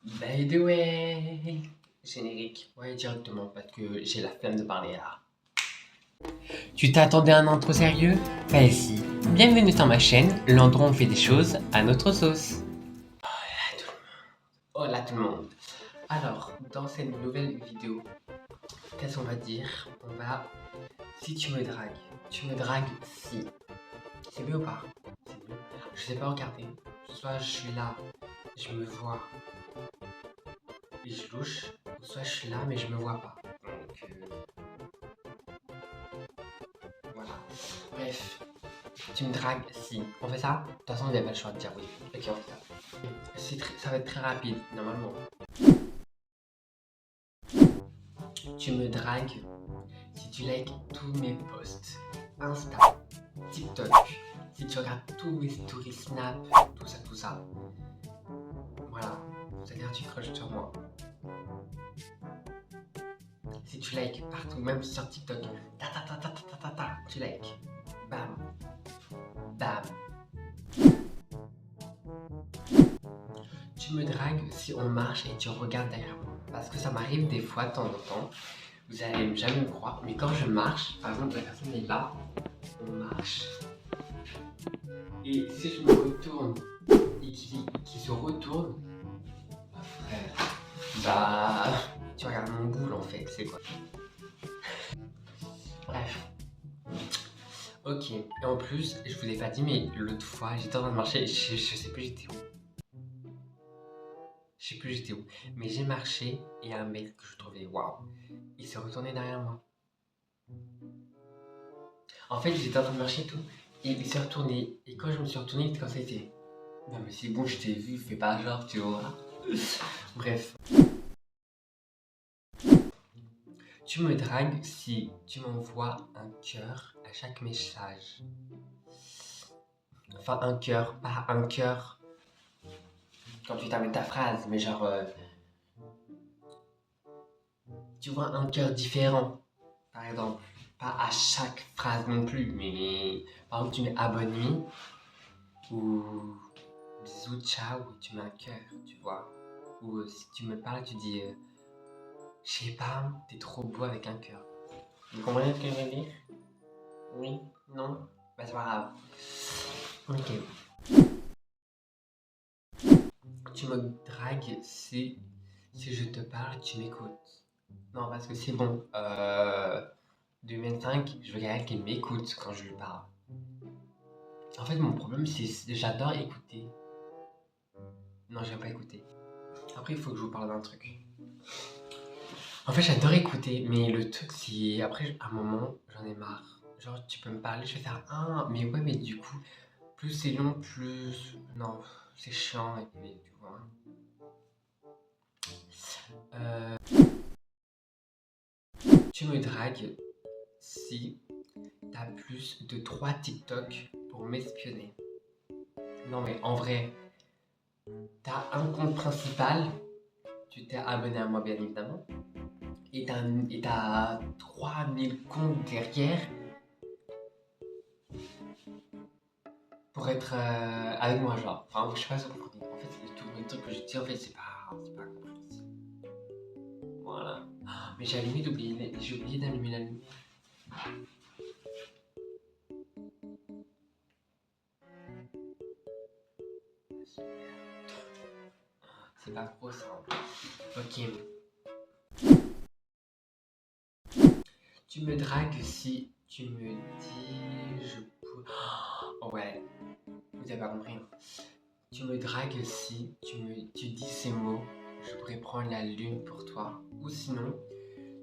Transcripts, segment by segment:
By the way, générique, ouais directement parce que j'ai la flemme de parler là. Tu t'attendais à un intro sérieux? Pas ici. Bienvenue sur ma chaîne, l'endroit où on fait des choses à notre sauce. Hola tout le monde. Alors, dans cette nouvelle vidéo, qu'est-ce qu'on va dire? On va... Si tu me dragues. Tu me dragues si. C'est mieux ou pas? C'est mieux. Je sais pas regarder. Soit je suis là, je me vois et je louche. Soit je suis là mais je me vois pas. Donc voilà. Bref. Tu me dragues si. On fait ça? De toute façon, il n'y a pas le choix de dire oui. Ok, on fait ça. Ça va être très rapide, normalement. Tu me dragues si tu likes tous mes posts. Insta, TikTok. Si tu regardes tous mes stories Snap, tout ça, tout ça. Voilà. C'est-à-dire tu crushes sur moi. Si tu likes partout, même sur TikTok. Ta ta ta ta ta ta ta ta. Tu likes. Bam. Bam. Tu me dragues si on marche et tu regardes derrière moi. Parce que ça m'arrive des fois, de temps en temps. Vous allez jamais me croire, mais quand je marche, par exemple, la personne est là, on marche. Et si je me retourne et qu'il se retourne, frère, bah, tu regardes mon boule en fait, c'est quoi? Bref. Ok, et en plus, je vous ai pas dit, mais l'autre fois, j'étais en train de marcher, je sais plus j'étais où. Je sais plus j'étais où. Mais j'ai marché et un mec que je trouvais waouh, il s'est retourné derrière moi. En fait, j'étais en train de marcher et tout, et il s'est retourné. Et quand je me suis retourné, il était comme ça, il était. Non mais c'est bon, je t'ai vu, fais pas genre, tu vois. Bref. Tu me dragues si tu m'envoies un cœur à chaque message. Enfin, un cœur, pas un cœur quand tu termines ta phrase, mais genre, tu vois, un cœur différent, par exemple. Pas à chaque phrase non plus, mais par exemple, tu mets abonne nuit ou bisous, ciao, et tu mets un cœur, tu vois. Ou si tu me parles, tu dis, je sais pas, t'es trop beau avec un cœur. Vous comprenez ce que je veux dire? Oui? Non? Bah c'est pas grave. Ok. Tu me dragues si je te parle, tu m'écoutes. Non, parce que c'est bon. 2025, je veux quelqu'un qui m'écoute quand je lui parle. En fait, mon problème, c'est j'adore écouter. Non, j'aime pas écouter. Après, il faut que je vous parle d'un truc. En fait, j'adore écouter, mais le truc, c'est. Après, à un moment, j'en ai marre. Genre, tu peux me parler, je vais faire un, mais ouais, mais du coup, plus c'est long, plus. Non, c'est chiant, et puis, tu vois. Euh, tu me dragues si t'as plus de 3 TikTok pour m'espionner. Non, mais en vrai, t'as un compte principal, tu t'es abonné à moi, bien évidemment, et t'as 3000 comptes derrière pour être avec moi, genre. Enfin, je sais pas si vous comprenez. En fait, tout le truc que je dis, en fait, c'est pas compréhensible. Voilà. Ah, mais j'ai oublié d'allumer la lumière. C'est pas trop simple. Ok. Tu me dragues si tu me dis je peux. Oh ouais, vous avez pas compris. Hein. Tu me dragues si tu dis ces mots, je pourrais prendre la lune pour toi. Ou sinon,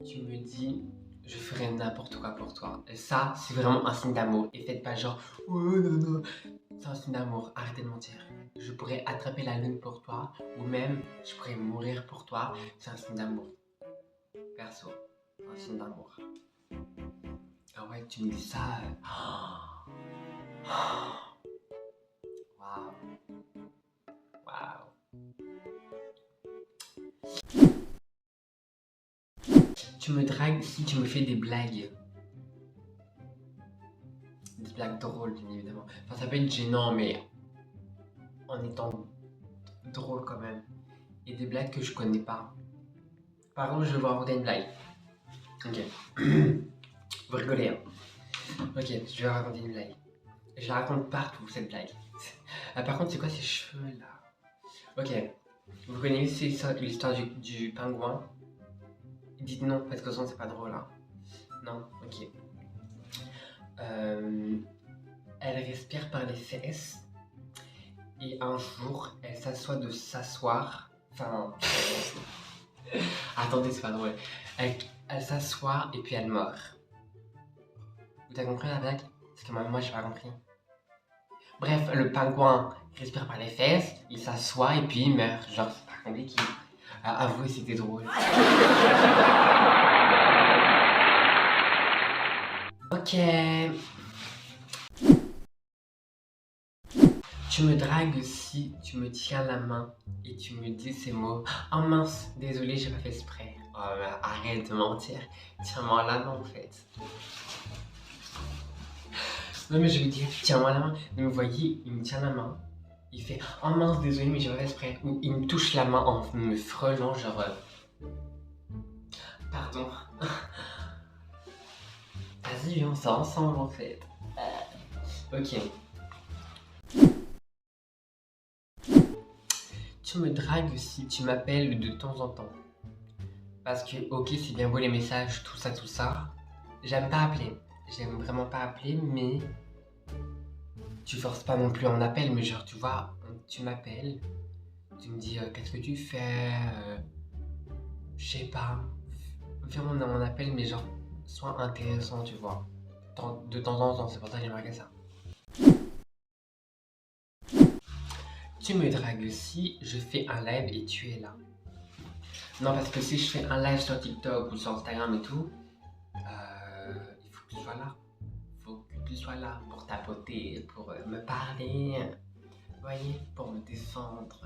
tu me dis je ferai n'importe quoi pour toi. Et ça, c'est vraiment un signe d'amour. Et faites pas genre oh non non. C'est un signe d'amour, arrêtez de mentir. Je pourrais attraper la lune pour toi, ou même je pourrais mourir pour toi. C'est un signe d'amour. Perso, un signe d'amour. Ah ouais, tu me dis ça. Waouh, waouh. Tu me dragues si tu me fais des blagues. Des blagues drôles, bien évidemment. Enfin, ça peut être gênant, mais en étant drôle quand même. et des blagues que je connais pas. Par exemple, je vais vous raconter une blague. Ok. Vous rigolez, hein. Ok, je vais raconter une blague. Je la raconte partout, cette blague. Ah, par contre, c'est quoi ces cheveux là? Ok. Vous connaissez l'histoire du pingouin? Dites non, parce que sinon c'est pas drôle. Hein. Non? Ok. Elle respire par les fesses. Et un jour, elle s'assoit de s'asseoir. Enfin. Attendez, c'est pas drôle. Elle s'assoit et puis elle meurt. Vous avez compris la blague? Parce que moi j'ai pas compris. Bref, le pingouin respire par les fesses, il s'assoit et puis il meurt. Genre, c'est pas compliqué. Avouez, c'était drôle. Ok. Tu me dragues si tu me tiens la main et tu me dis ces mots. Oh mince, désolé, j'ai pas fait exprès. Oh, arrête de mentir. Tiens-moi la main en fait. Non mais je veux dire, tiens-moi la main. Mais vous voyez, il me tient la main. Il fait oh mince, désolé, mais j'ai pas fait exprès. Ou il me touche la main en me frôlant, genre. Pardon. Vas-y, on sort ensemble en fait. Ok. Tu me dragues si tu m'appelles de temps en temps. Parce que, ok, c'est bien beau les messages, tout ça, tout ça. J'aime pas appeler. J'aime vraiment pas appeler, mais tu forces pas non plus en appel. Mais genre, tu vois, tu m'appelles, tu me dis qu'est-ce que tu fais, je sais pas. Viens, on a un appel, mais genre, sois intéressant, tu vois. De temps en temps, c'est pour ça que j'aimerais que ça. Tu me dragues si je fais un live et tu es là. Non, parce que si je fais un live sur TikTok ou sur Instagram et tout, il faut que tu sois là. Il faut que tu sois là pour tapoter, pour me parler, vous voyez, pour me défendre.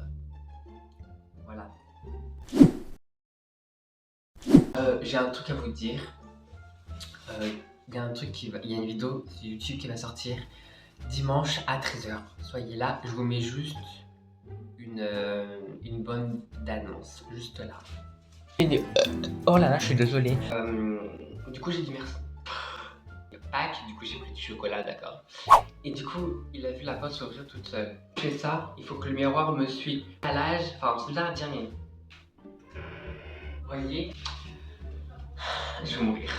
Voilà. J'ai un truc à vous dire. Il y a un truc il y a une vidéo sur YouTube qui va sortir dimanche à 13h. Soyez là, je vous mets juste une bonne d'annonce, juste là. Oh là là, je suis désolé. Du coup, j'ai dit merci. Pâques, du coup, j'ai pris du chocolat, d'accord. Et du coup, il a vu la porte s'ouvrir toute seule. Je fais ça, il faut que le miroir me suive. À l'âge, enfin, c'est bizarre à dire, mais. Vous voyez, je vais mourir.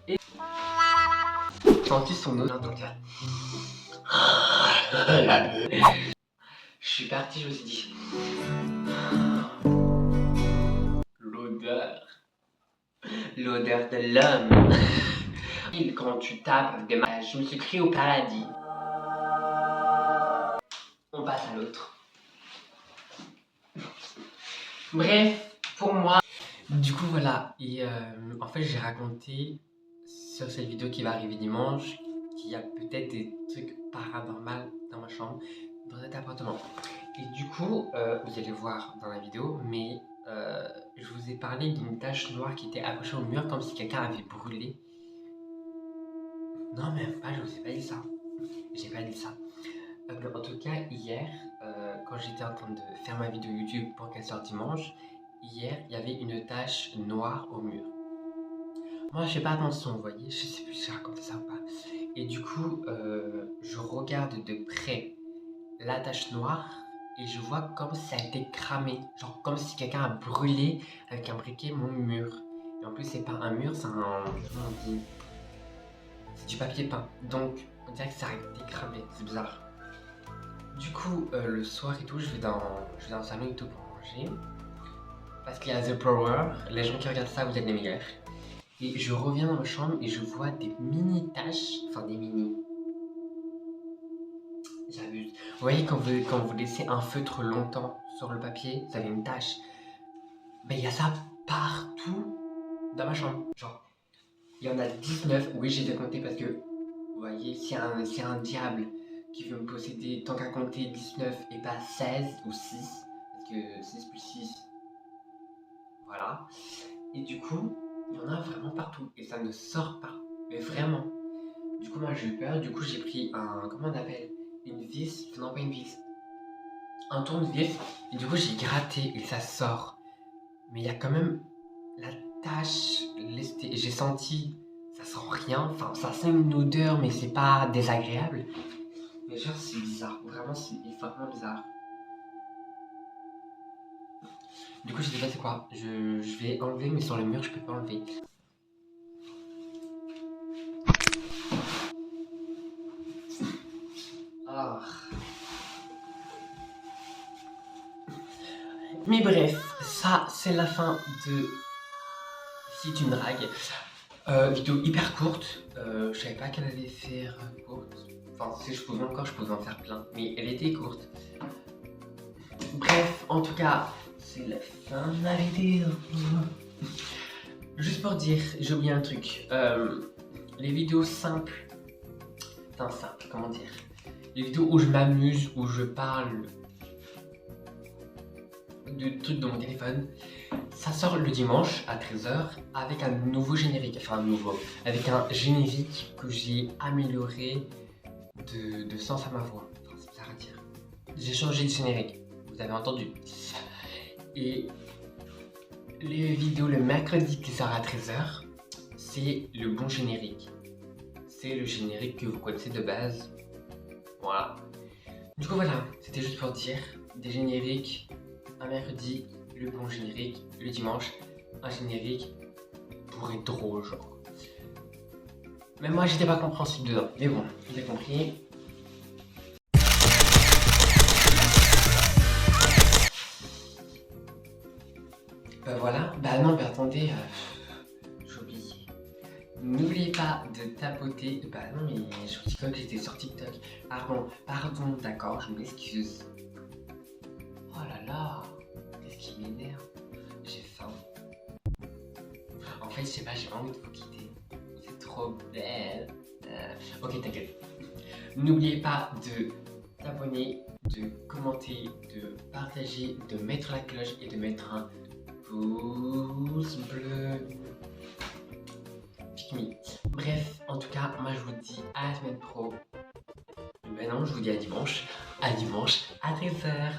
Et. Senti son odeur dans le cas. Je suis parti, je me suis dit. L'odeur de l'homme. Quand tu tapes avec des mains, je me suis crié au paradis. On passe à l'autre. Bref, pour moi. Du coup, voilà. Et en fait, j'ai raconté sur cette vidéo qui va arriver dimanche qu'il y a peut-être des trucs paranormaux dans ma chambre, dans cet appartement. Et du coup, vous allez voir dans la vidéo, mais je vous ai parlé d'une tache noire qui était accrochée au mur comme si quelqu'un avait brûlé. Non, même pas, je vous ai pas dit ça. J'ai pas dit ça. En tout cas, hier, quand j'étais en train de faire ma vidéo YouTube pour qu'elle sorte dimanche, hier, il y avait une tache noire au mur. Moi, je fais pas attention, vous voyez, je sais plus si j'ai raconté ça ou pas. Et du coup, je regarde de près la tache noire et je vois comme si ça a été cramé. Genre comme si quelqu'un a brûlé avec un briquet mon mur. Et en plus, c'est pas un mur, c'est un. Comment on dit? C'est du papier peint. Donc, on dirait que ça a été cramé. C'est bizarre. Du coup, le soir et tout, je vais dans le salon et tout pour manger. Parce qu'il y a The Power. Les gens qui regardent ça, vous êtes les meilleurs. Et je reviens dans ma chambre et je vois des mini taches. Enfin, des mini. J'abuse. Vous voyez, quand vous laissez un feutre longtemps sur le papier, ça fait une tache. Mais il y a ça partout dans ma chambre. Genre, il y en a 19. Oui, j'ai déjà compté parce que, vous voyez, s'il y a un diable qui veut me posséder, tant qu'à compter 19 et pas 16 ou 6, parce que 6 plus 6, voilà. Et du coup, il y en a vraiment partout. Et ça ne sort pas. Mais vraiment. Du coup, moi, j'ai eu peur. Du coup, j'ai pris un, comment on appelle? Une vis. Non, pas une vis. un tournevis et du coup j'ai gratté et ça sort. Mais il y a quand même la tache, j'ai senti, ça sent rien, enfin ça sent une odeur mais c'est pas désagréable. Mais genre c'est bizarre, vraiment c'est vraiment bizarre. Du coup je sais pas c'est quoi, je vais enlever mais sur le mur je peux pas enlever. Ah. Mais bref, ça c'est la fin de Si tu me dragues. Vidéo hyper courte, je savais pas qu'elle allait faire courte. Enfin, si je pouvais encore, je pouvais en faire plein, mais elle était courte. Bref, en tout cas, c'est la fin de la vidéo. Juste pour dire, j'ai oublié un truc. Les vidéos simples, enfin simples, comment dire. Les vidéos où je m'amuse, où je parle de trucs dans mon téléphone, ça sort le dimanche à 13h avec un nouveau générique, enfin avec un générique que j'ai amélioré de sens à ma voix. Enfin, c'est bizarre à dire. J'ai changé de générique, vous avez entendu. Et les vidéos le mercredi qui sort à 13h, c'est le bon générique. C'est le générique que vous connaissez de base. Voilà. Du coup voilà, c'était juste pour dire des génériques. Un mercredi, le bon générique, le dimanche, un générique pour être drôle, genre. Même moi, j'étais pas compréhensible dedans, mais bon, vous avez compris. Voilà, bah non, mais attendez, j'ai oublié. N'oubliez pas de tapoter. Bah non, mais je vous dis que j'étais sur TikTok. Pardon, d'accord, je m'excuse. Oh là là, qu'est-ce qui m'énerve? J'ai faim. En fait, je sais pas, j'ai pas envie de vous quitter. C'est trop belle. Ok, t'inquiète. N'oubliez pas de t'abonner, de commenter, de partager, de mettre la cloche et de mettre un pouce bleu. Pick me. Bref, en tout cas, moi je vous dis à la semaine pro. Ben non, je vous dis à dimanche. À dimanche, à 13h.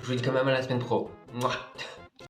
Je vous dis quand même à la semaine pro. Mouah.